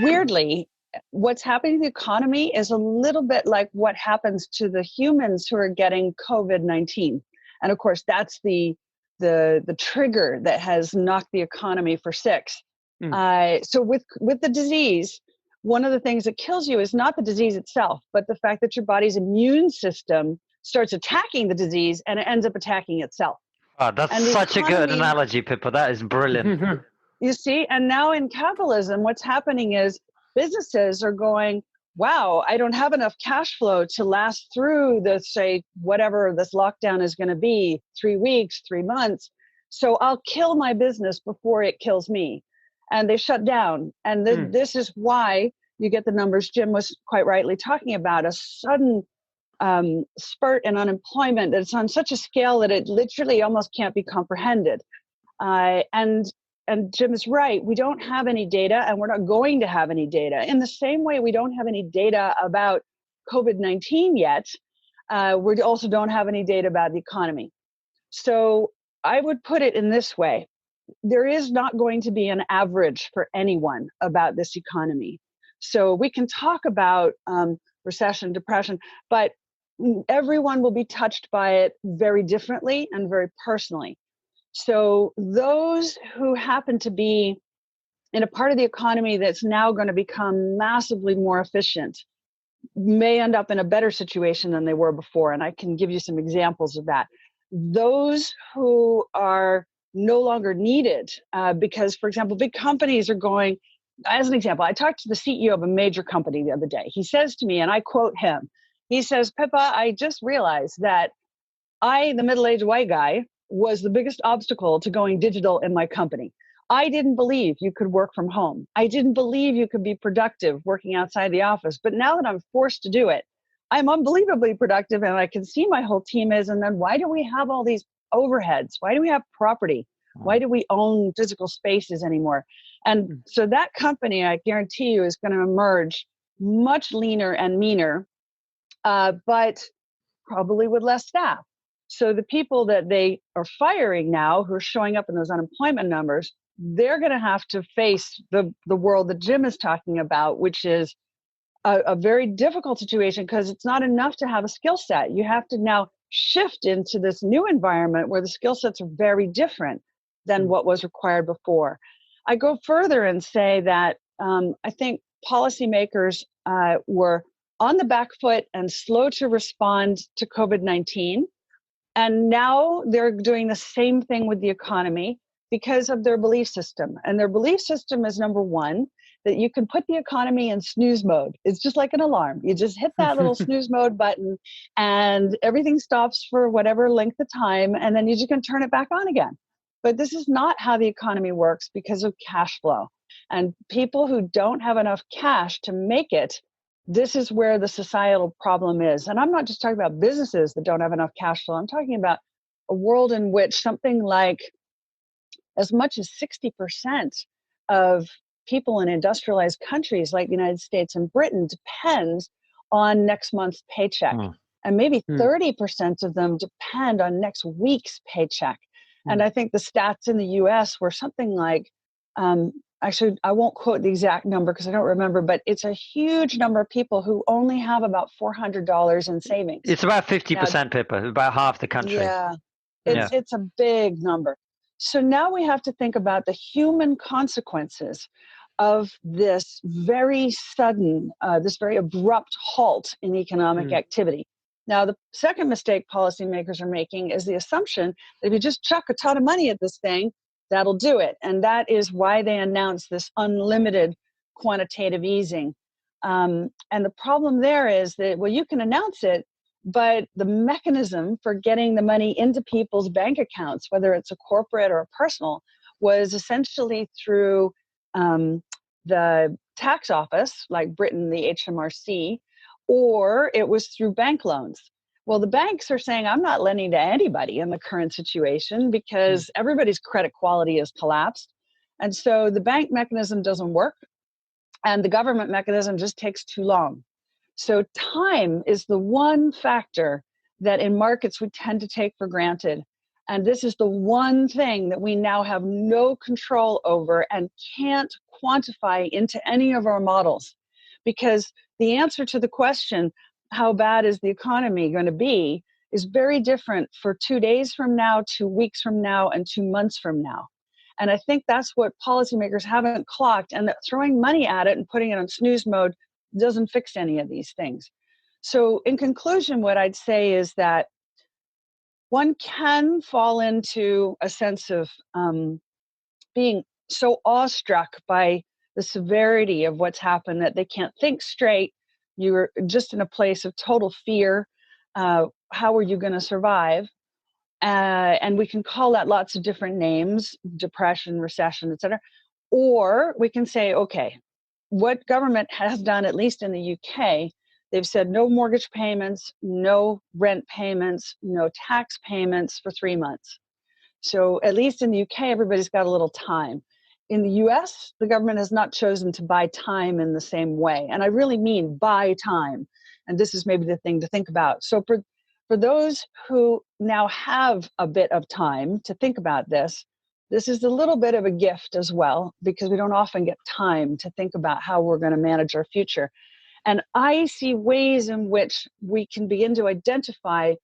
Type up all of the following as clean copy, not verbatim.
weirdly, what's happening to the economy is a little bit like what happens to the humans who are getting COVID-19. And of course, that's the trigger that has knocked the economy for six. So with the disease, one of the things that kills you is not the disease itself, but the fact that your body's immune system starts attacking the disease and it ends up attacking itself. Oh, that's And the such a good economy, analogy, Pippa. That is brilliant. you see, and now in capitalism, what's happening is businesses are going, wow, I don't have enough cash flow to last through the, say, whatever this lockdown is going to be, 3 weeks, 3 months. So I'll kill my business before it kills me. And they shut down. And this is why you get the numbers Jim was quite rightly talking about, a sudden spurt in unemployment that's on such a scale that it literally almost can't be comprehended. And Jim is right. We don't have any data, and we're not going to have any data. In the same way, we don't have any data about COVID-19 yet. We also don't have any data about the economy. So I would put it in this way. There is not going to be an average for anyone about this economy. So we can talk about recession, depression, but everyone will be touched by it very differently and very personally. So those who happen to be in a part of the economy that's now going to become massively more efficient may end up in a better situation than they were before. And I can give you some examples of that. Those who are no longer needed because, for example, big companies are going, as an example, I talked to the CEO of a major company the other day. He says to me, and I quote him, he says, Pippa, I just realized that I, the middle-aged white guy, was the biggest obstacle to going digital in my company. I didn't believe you could work from home. I didn't believe you could be productive working outside the office. But now that I'm forced to do it, I'm unbelievably productive and I can see my whole team is. And then why do we have all these overheads? Why do we have property? Why do we own physical spaces anymore? And so that company, I guarantee you, is going to emerge much leaner and meaner, but probably with less staff. So the people that they are firing now, who are showing up in those unemployment numbers, they're going to have to face the world that Jim is talking about, which is a very difficult situation because it's not enough to have a skill set. You have to now shift into this new environment where the skill sets are very different than what was required before. I go further and say that I think policymakers were on the back foot and slow to respond to COVID-19. And now they're doing the same thing with the economy because of their belief system. And their belief system is, number one, that you can put the economy in snooze mode. It's just like an alarm. You just hit that little snooze mode button and everything stops for whatever length of time, and then you're just going to turn it back on again. But this is not how the economy works because of cash flow. And people who don't have enough cash to make it, this is where the societal problem is. And I'm not just talking about businesses that don't have enough cash flow. I'm talking about a world in which something like as much as 60% of people in industrialized countries like the United States and Britain depends on next month's paycheck. And maybe 30% of them depend on next week's paycheck. And I think the stats in the US were something like, actually, I won't quote the exact number because I don't remember, but it's a huge number of people who only have about $400 in savings. It's about 50%, Pippa, about half the country. Yeah, it's a big number. So now we have to think about the human consequences of this very sudden, this very abrupt halt in economic activity. Now, the second mistake policymakers are making is the assumption that if you just chuck a ton of money at this thing, that'll do it. And that is why they announced this unlimited quantitative easing. And the problem there is that, well, you can announce it, but the mechanism for getting the money into people's bank accounts, whether it's a corporate or a personal, was essentially through the tax office, like Britain, the HMRC, or it was through bank loans. Well, the banks are saying, I'm not lending to anybody in the current situation because everybody's credit quality has collapsed. And so the bank mechanism doesn't work and the government mechanism just takes too long. So time is the one factor that in markets we tend to take for granted. And this is the one thing that we now have no control over and can't quantify into any of our models. Because the answer to the question, how bad is the economy going to be, is very different for 2 days from now, 2 weeks from now, and 2 months from now. And I think that's what policymakers haven't clocked, and that throwing money at it and putting it on snooze mode doesn't fix any of these things. So in conclusion, what I'd say is that one can fall into a sense of being so awestruck by the severity of what's happened that they can't think straight. You're just in a place of total fear. How are you going to survive? And we can call that lots of different names: depression, recession, et cetera. Or we can say, okay, what government has done, at least in the UK, they've said no mortgage payments, no rent payments, no tax payments for 3 months. So at least in the UK, everybody's got a little time. In the US, the government has not chosen to buy time in the same way. And I really mean buy time. And this is maybe the thing to think about. So for those who now have a bit of time to think about this, this is a little bit of a gift as well, because we don't often get time to think about how we're going to manage our future. And I see ways in which we can begin to identify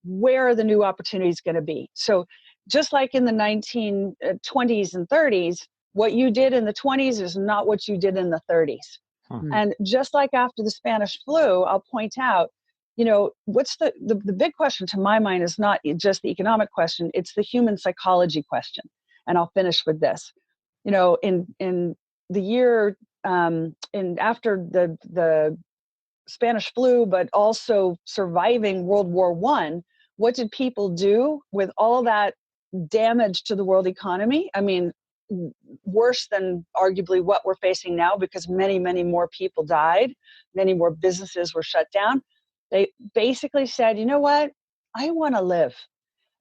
where are the new opportunities going to be. So just like in the 1920s and 30s, what you did in the 20s is not what you did in the 30s. And just like after the Spanish flu, I'll point out, what's the big question to my mind is not just the economic question, it's the human psychology question. And I'll finish with this. In the year after the Spanish flu, but also surviving World War I, what did people do with all that damage to the world economy? I mean, worse than arguably what we're facing now, because many, many more people died, many more businesses were shut down. They basically said, you know what? I want to live.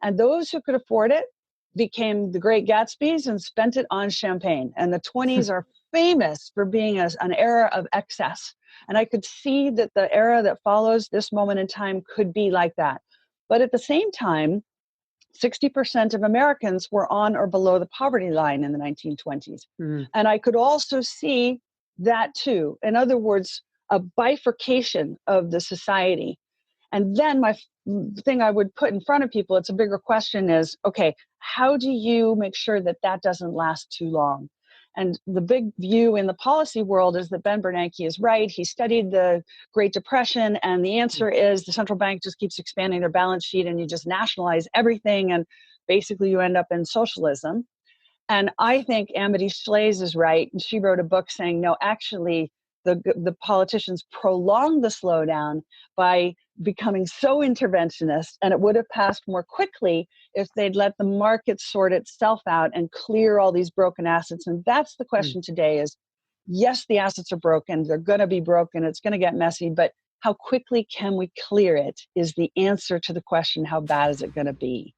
And those who could afford it became the great Gatsbys and spent it on champagne. And the 20s are famous for being an era of excess. And I could see that the era that follows this moment in time could be like that. But at the same time, 60% of Americans were on or below the poverty line in the 1920s. And I could also see that too. In other words, a bifurcation of the society. And then my thing I would put in front of people, it's a bigger question, is, okay, how do you make sure that that doesn't last too long? And the big view in the policy world is that Ben Bernanke is right. He studied the Great Depression, and the answer is the central bank just keeps expanding their balance sheet and you just nationalize everything, and basically you end up in socialism. And I think Amity Shlaes is right. And she wrote a book saying, no, actually, the politicians prolonged the slowdown by becoming so interventionist, and it would have passed more quickly if they'd let the market sort itself out and clear all these broken assets. And that's the question today is, yes, the assets are broken. They're going to be broken. It's going to get messy. But how quickly can we clear it is the answer to the question, how bad is it going to be?